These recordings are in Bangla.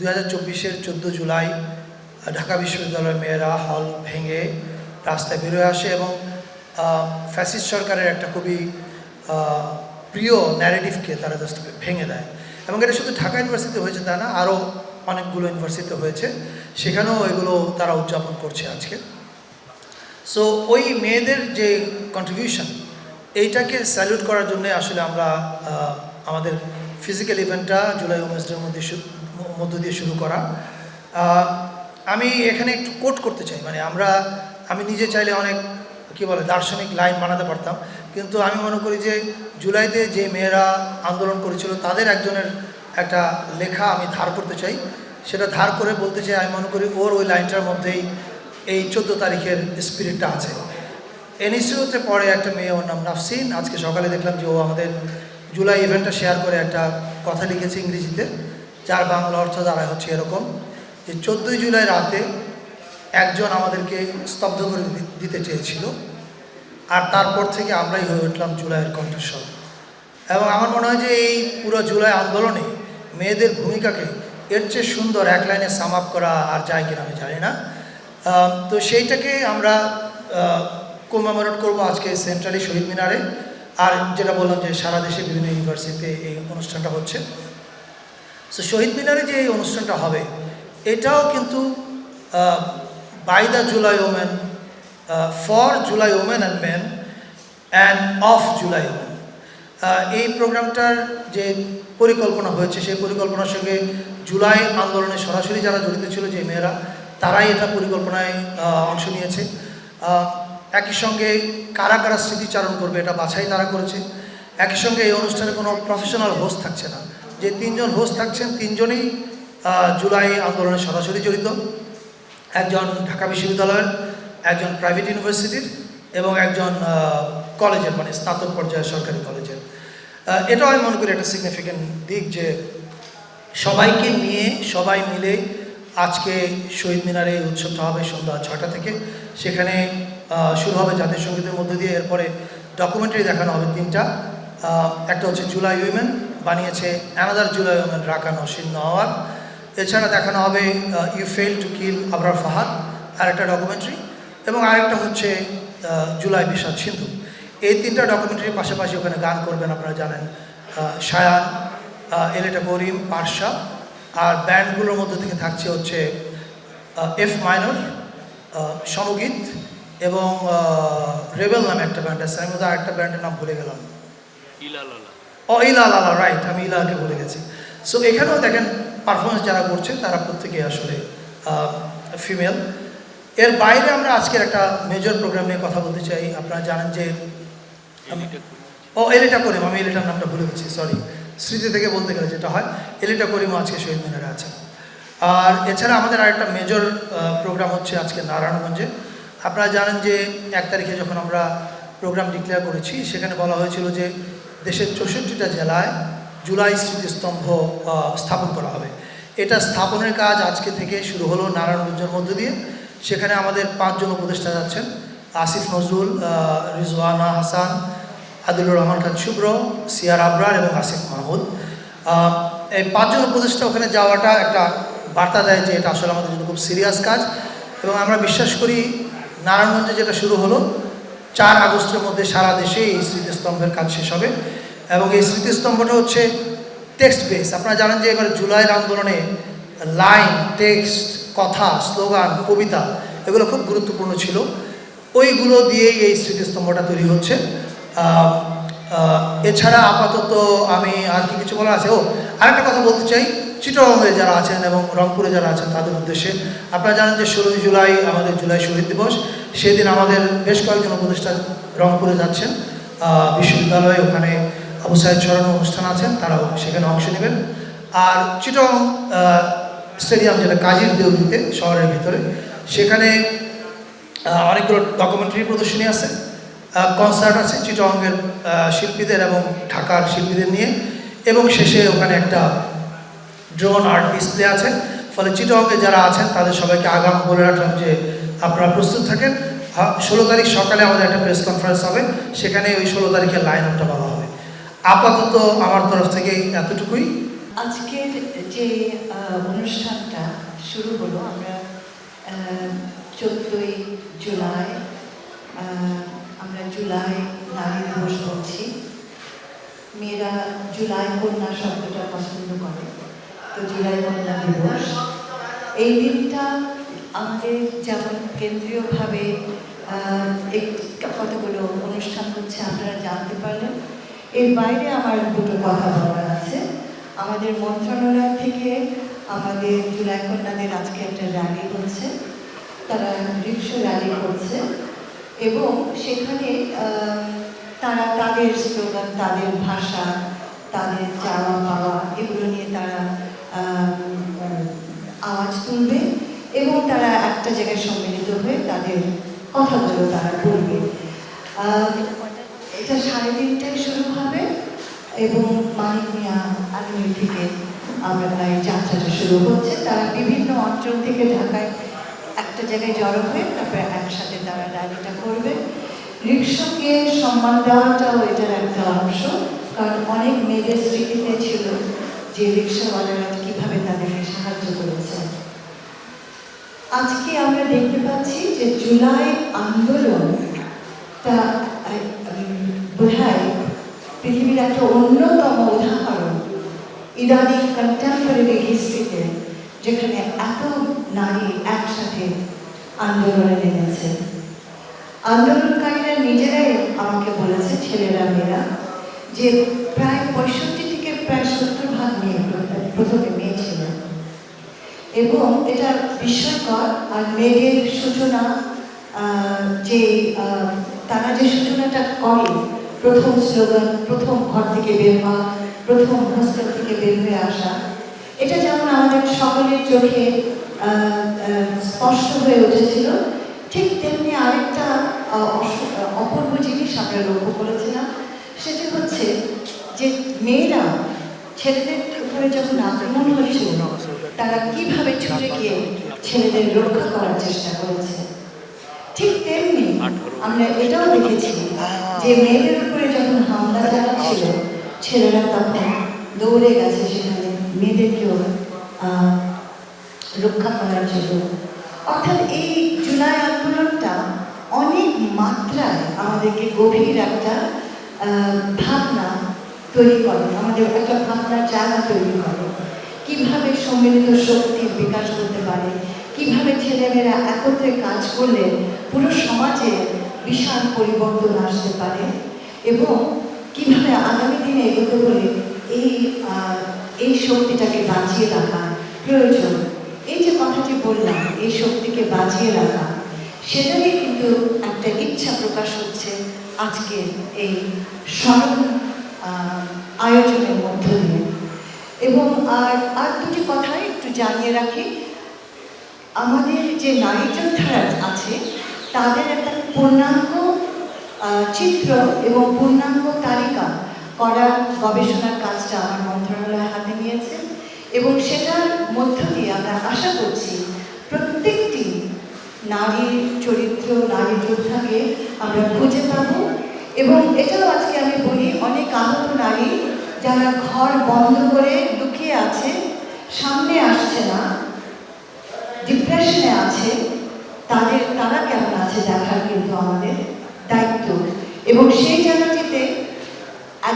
2024-এর 14 জুলাই ঢাকা বিশ্ববিদ্যালয়ের মেয়েরা হল ভেঙে রাস্তায় বেরোয় আসে এবং ফ্যাসিস্ট সরকারের একটা খুবই প্রিয় ন্যারেটিভকে তারা জাস্ট ভেঙে দেয়। এবং এটা শুধু ঢাকা ইউনিভার্সিটিতে হয়েছে তা না, আরও অনেকগুলো ইউনিভার্সিটিতে হয়েছে, সেখানেও এগুলো তারা উদযাপন করছে আজকে। সো ওই মেয়েদের যে কন্ট্রিবিউশন, এইটাকে স্যালুট করার জন্যে আসলে আমরা আমাদের ফিজিক্যাল ইভেন্টটা জুলাই উইমেন্স ডের মধ্য দিয়ে শুরু করা। আমি এখানে একটু কোট করতে চাই, মানে আমি নিজে চাইলে অনেক দার্শনিক লাইন বানাতে পারতাম, কিন্তু আমি মনে করি যে জুলাইতে যে মেয়েরা আন্দোলন করেছিল তাদের একজনের একটা লেখা আমি ধার করতে চাই। সেটা ধার করে বলতে চাই, আমি মনে করি ওর ওই লাইনটার মধ্যেই এই 14 তারিখের স্পিরিটটা আছে। এনএসইউতে পড়ে একটা মেয়ে, ওর নাম নাফসিন। আজকে সকালে দেখলাম যে ও আমাদের জুলাই ইভেন্টটা শেয়ার করে একটা কথা লিখেছে ইংরেজিতে, যার বাংলা অর্থ দাঁড়ায় হচ্ছে এরকম যে 14 জুলাই রাতে একজন আমাদেরকে স্তব্ধ করে দিতে চেয়েছিল, আর তারপর থেকে আমরাই হয়ে উঠলাম জুলাইয়ের কণ্ঠস্বর। এবং আমার মনে হয় যে এই পুরো জুলাই আন্দোলনে মেয়েদের ভূমিকাকে এর চেয়ে সুন্দর এক লাইনে সাম আপ করা আর যায় কিনা আমি জানি না। তো সেইটাকে আমরা কমেমোরেট করবো আজকে সেন্ট্রালি শহীদ মিনারে। আর যেটা বললাম যে সারা দেশে বিভিন্ন ইউনিভার্সিটিতে এই অনুষ্ঠানটা হচ্ছে। সো শহীদ মিনারে যে এই অনুষ্ঠানটা হবে, এটাও কিন্তু by the July women, for July women and men and of July women. এই প্রোগ্রামটার যে পরিকল্পনা হয়েছে, সেই পরিকল্পনার সঙ্গে জুলাই আন্দোলনে সরাসরি যারা জড়িত ছিল, যে মেয়েরা, তারাই এটা পরিকল্পনায় অংশ নিয়েছে। একই সঙ্গে কারা কারা স্মৃতিচারণ করবে এটা বাছাই তারা করেছে। একই সঙ্গে এই অনুষ্ঠানে কোনো প্রফেশনাল হোস্ট থাকছে না, যে 3 জন হোস্ট থাকছেন 3 জনই জুলাই আন্দোলনে সরাসরি জড়িত। একজন ঢাকা বিশ্ববিদ্যালয়ের, একজন প্রাইভেট ইউনিভার্সিটির এবং একজন কলেজের, মানে স্নাতক পর্যায়ের সরকারি কলেজের। এটাও আমি মনে করি একটা সিগনিফিক্যান্ট দিক, যে সবাইকে নিয়ে সবাই মিলে আজকে শহীদ মিনারে এই উৎসবটা হবে সন্ধ্যা 6টা থেকে। সেখানে শুরু হবে জাতীয় সঙ্গীতের মধ্য দিয়ে, এরপরে ডকুমেন্টারি দেখানো হবে 3টা। একটা হচ্ছে জুলাই উইমেন, বানিয়েছে another July women Raka Nosin Nowar. এছাড়া দেখানো হবে you fail to kill Abrar Fahad, আর একটা ডকুমেন্টারি, এবং আরেকটা হচ্ছে জুলাই বিষাদ সিন্ধু। এই 3টা ডকুমেন্টারির পাশাপাশি ওখানে গান করবেন, আপনারা জানেন, শায়ান, এলেটা করিম, পারশা। আর ব্যান্ডগুলোর মধ্যে থেকে থাকছে হচ্ছে এফ মাইনর, সমগীত এবং রেবেল নামে একটা ব্যান্ড আছে। আমি বোধহয় আরেকটা ব্যান্ডের নাম ভুলে গেলাম, ইলালালা, রাইট, আমি ইলাকে ভুলে গেছি। সো এখানেও দেখেন পারফরমেন্স যারা করছে তারা প্রত্যেকেই আসলে ফিমেল। এর বাইরে আমরা আজকের একটা মেজর প্রোগ্রাম নিয়ে কথা বলতে চাই। আপনারা জানেন যে এলিটা করিম, আমি এলিটার নামটা ভুলে গেছি, সরি, স্মৃতি থেকে বলতে গেলে যেটা হয়, এলিটা করিমও আজকে শহীদ মিনারে আছে। আর এছাড়া আমাদের আরেকটা মেজর প্রোগ্রাম হচ্ছে আজকে নারায়ণগঞ্জে। আপনারা জানেন যে 1 তারিখে যখন আমরা প্রোগ্রাম ডিক্লেয়ার করেছি, সেখানে বলা হয়েছিল যে দেশের 64টা জেলায় জুলাই স্মৃতিস্তম্ভ স্থাপন করা হবে। এটা স্থাপনের কাজ আজকে থেকে শুরু হলো নারায়ণগঞ্জের মধ্য দিয়ে। সেখানে আমাদের 5 জন উপদেষ্টা যাচ্ছেন, আসিফ নজরুল, রিজওয়ানা হাসান, আদিলুর রহমান খান শুভ্র, সিয়ার আবরার এবং আসিফ মাহমুদ। এই 5 জন উপদেষ্টা ওখানে যাওয়াটা একটা বার্তা দেয় যে এটা আসলে আমাদের জন্য খুব সিরিয়াস কাজ। এবং আমরা বিশ্বাস করি নারায়ণগঞ্জে যেটা শুরু হলো, 4 আগস্টের মধ্যে সারা দেশে এই স্মৃতিস্তম্ভের কাজ শেষ হবে। এবং এই স্মৃতিস্তম্ভটা হচ্ছে টেক্সট বেস। আপনারা জানেন যে এবার জুলাইয়ের আন্দোলনে লাইন, টেক্সট, কথা, স্লোগান, কবিতা, এগুলো খুব গুরুত্বপূর্ণ ছিল। ওইগুলো দিয়েই এই স্মৃতিস্তম্ভটা তৈরি হচ্ছে। এছাড়া আপাতত আমি আর কি কিছু বলার আছে? আরেকটা কথা বলতে চাই, চিটাগংয়ে যারা আছেন এবং রংপুরে যারা আছেন তাদের উদ্দেশ্যে। আপনারা জানেন যে 16 জুলাই আমাদের জুলাই শহীদ দিবস। সেদিন আমাদের বেশ কয়েকজন উপদেষ্টা রংপুরে যাচ্ছেন বিশ্ববিদ্যালয়ে, ওখানে আবু সাইদ স্মরণ অনুষ্ঠান আছেন, তারাও সেখানে অংশ নেবেন। আর চিটাগং স্টেডিয়াম, যেটা কাজীর দেউলিতে শহরের ভিতরে, সেখানে অনেকগুলো ডকুমেন্টারি প্রদর্শনী আছে, কনসার্ট আছে চিটাগংয়ের শিল্পীদের এবং ঢাকার শিল্পীদের নিয়ে, এবং শেষে ওখানে একটা ড্রোন আর্ট ডিসপ্লে আছে। ফলে চিটাগংয়ে যারা আছেন তাদের সবাইকে আগাম বলে রাখলাম যে আপনারা প্রস্তুত থাকেন। 16 তারিখ সকালে আমাদের একটা প্রেস কনফারেন্স হবে, সেখানে ওই 16 তারিখের লাইন আপটা বলা হবে। আপাতত আমার তরফ থেকে এতটুকুই। আজকের যে অনুষ্ঠানটা শুরু হলো, আমরা 14ই জুলাই, আমরা জুলাই নারী দিবস বলছি। মেয়েরা জুলাই কন্যা শব্দটা পছন্দ করে, তো জুলাই কন্যা দিবস। এই দিনটা আমাদের যেমন কেন্দ্রীয়ভাবে কতগুলো অনুষ্ঠান হচ্ছে আপনারা জানতে পারলেন, এর বাইরে আমার দুটো কথা বলার আছে। আমাদের মন্ত্রণালয় থেকে আমাদের জুলাই কন্যাদের আজকে একটা র্যালি হচ্ছে, তারা রিক্সা র্যালি করছে এবং সেখানে তারা তাদের স্লোগান, তাদের ভাষা, তাদের চাওয়া পাওয়া এগুলো নিয়ে তারা আওয়াজ তুলবে এবং তারা একটা জায়গায় সম্মিলিত হয়ে তাদের কথাগুলো তারা বলবে। এটা 3:30টায় শুরু হবে এবং মানিক মিয়া আগামী থেকে আমরা এই যাত্রাটা শুরু হচ্ছে। তারা বিভিন্ন অঞ্চল থেকে ঢাকায় একটা জায়গায় জড়ো হয়ে তারপরে একসাথে তারা র্যালিটা করবে। রিক্সাকে সম্মান দেওয়াটাও এটার একটা অংশ, কারণ অনেক মেয়েদের স্মৃতিতে ছিল যে রিক্সাওয়ালারা কীভাবে তাদেরকে সাহায্য করেছে। আজকে আমরা দেখতে পাচ্ছি যে জুলাই আন্দোলনটা বোধহয় পৃথিবীর একটা অন্যতম উদাহরণ ইদানিং কন্টেম্পোরারি হিস্ট্রিতে, যেখানে এত নারী একসাথে আন্দোলনে নেমেছে। আন্দোলনকারীরা নিজেরাই আমাকে বলেছে, ছেলেরা মেয়েরা, যে প্রায় 65 থেকে প্রায় 70% মেয়ে, প্রথমে মেয়ে ছিলেন এবং এটা বিস্ময়কর। আর মেয়েদের সূচনা, যে তারা যে সূচনাটা করে, প্রথম স্লোগান, প্রথম ঘর থেকে বের হওয়া, প্রথম হোস্টেল থেকে বের হয়ে আসা, এটা যেমন আমাদের সকলের চোখে স্পষ্ট হয়ে উঠেছিল, ঠিক তেমনি আরেকটা অপূর্ব জিনিস আমরা লক্ষ্য করেছিলাম। সেটা হচ্ছে যে মেয়েরা ছেলেদের উপরে যখন আক্রমণ হয়েছিল, তারা কিভাবে ছুটে গিয়ে ছেলেদের রক্ষা করার চেষ্টা করেছে। ঠিক তেমনি আমরা এটাও দেখেছি যে মেয়েদের উপরে যখন হামলা চালাচ্ছিল, ছেলেরা তখন দৌড়ে গেছে সেখানে মেয়েদেরকেও রক্ষা করার জন্য। অর্থাৎ এই জুলাই আন্দোলনটা অনেক মাত্রায় আমাদেরকে গভীর একটা ভাবনা তৈরি করে, আমাদের একটা ভাবনার জায়গা তৈরি করে, কীভাবে সম্মিলিত শক্তির বিকাশ করতে পারে, কীভাবে ছেলেমেয়েরা একত্রে কাজ করলে পুরো সমাজে বিশাল পরিবর্তন আসতে পারে এবং কীভাবে আগামী দিনে এগোতে হলে এই শক্তিটাকে বাঁচিয়ে রাখা প্রয়োজন। এই যে কথাটি বললাম, এই শক্তিকে বাঁচিয়ে রাখা, সেটারই কিন্তু একটা ইচ্ছা প্রকাশ হচ্ছে আজকে এই স্মরণ আয়োজনের মধ্য দিয়ে। এবং আর দুটি কথা একটু জানিয়ে রাখি, আমাদের যে নারী যোদ্ধারা আছে তাদের একটা পূর্ণাঙ্গ চিত্র এবং পূর্ণাঙ্গ তালিকা করার গবেষণার কাজটা আমার মন্ত্রণালয় হাতে নিয়েছে এবং সেটার মধ্য দিয়ে আমরা আশা করছি প্রত্যেকটি নারীর চরিত্র, নারী যোদ্ধাকে আমরা খুঁজে পাব। এবং এটাও আজকে আমি বলি, অনেক আহত নারী যারা ঘর বন্ধ করে লুকিয়ে আছে, সামনে আসছে না, ডিপ্রেশনে আছে, তারা কেমন আছে দেখার কিন্তু আমাদের দায়িত্ব। এবং সেই জায়গাটিতে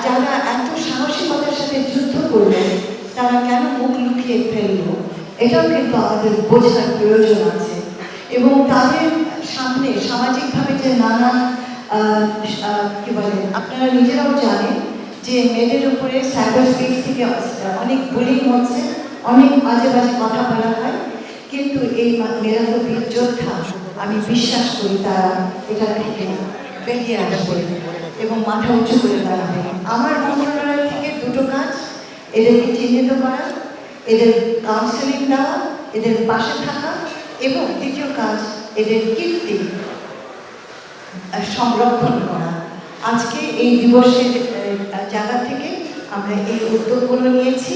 যারা এত সাহসিকতার সাথে যুদ্ধ করলো, তারা কেন মুখ লুকিয়ে ফেললো, এটাও কিন্তু আমাদের বোঝার প্রয়োজন আছে। এবং তাদের সামনে সামাজিকভাবে যে নানান কী বলে, আপনারা নিজেরাও জানেন যে মেয়েদের উপরে সাইবার স্পেস থেকে অনেক বুলিং হচ্ছে, অনেক বাজে বাজে কথা বলা হয়, কিন্তু এই মেয়েরা তো বীর যোদ্ধা। আমি বিশ্বাস করি তারা এটা থেকে বেরিয়ে আসবে এবং মাথা উঁচু করে দাঁড়াবে। আমার মন্ত্রণালয় থেকে দুটো কাজ, এদেরকে চিহ্নিত করা, এদের কাউন্সেলিং দেওয়া, এদের পাশে থাকা, এবং দ্বিতীয় কাজ এদের কীর্তি সংরক্ষণ করা। আজকে এই দিবসের জায়গা থেকে আমরা এই উদ্যোগগুলো নিয়েছি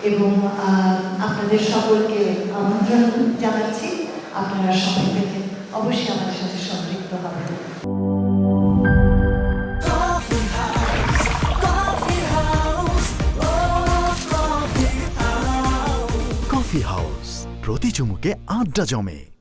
এবং আপনাদের সকলকে আমন্ত্রণ জানাচ্ছি। আপনারা সবাই থেকে অবশ্যই আমাদের সাথে সম্পৃক্ত হবেন। প্রতি চুমুকে আড্ডা জমে।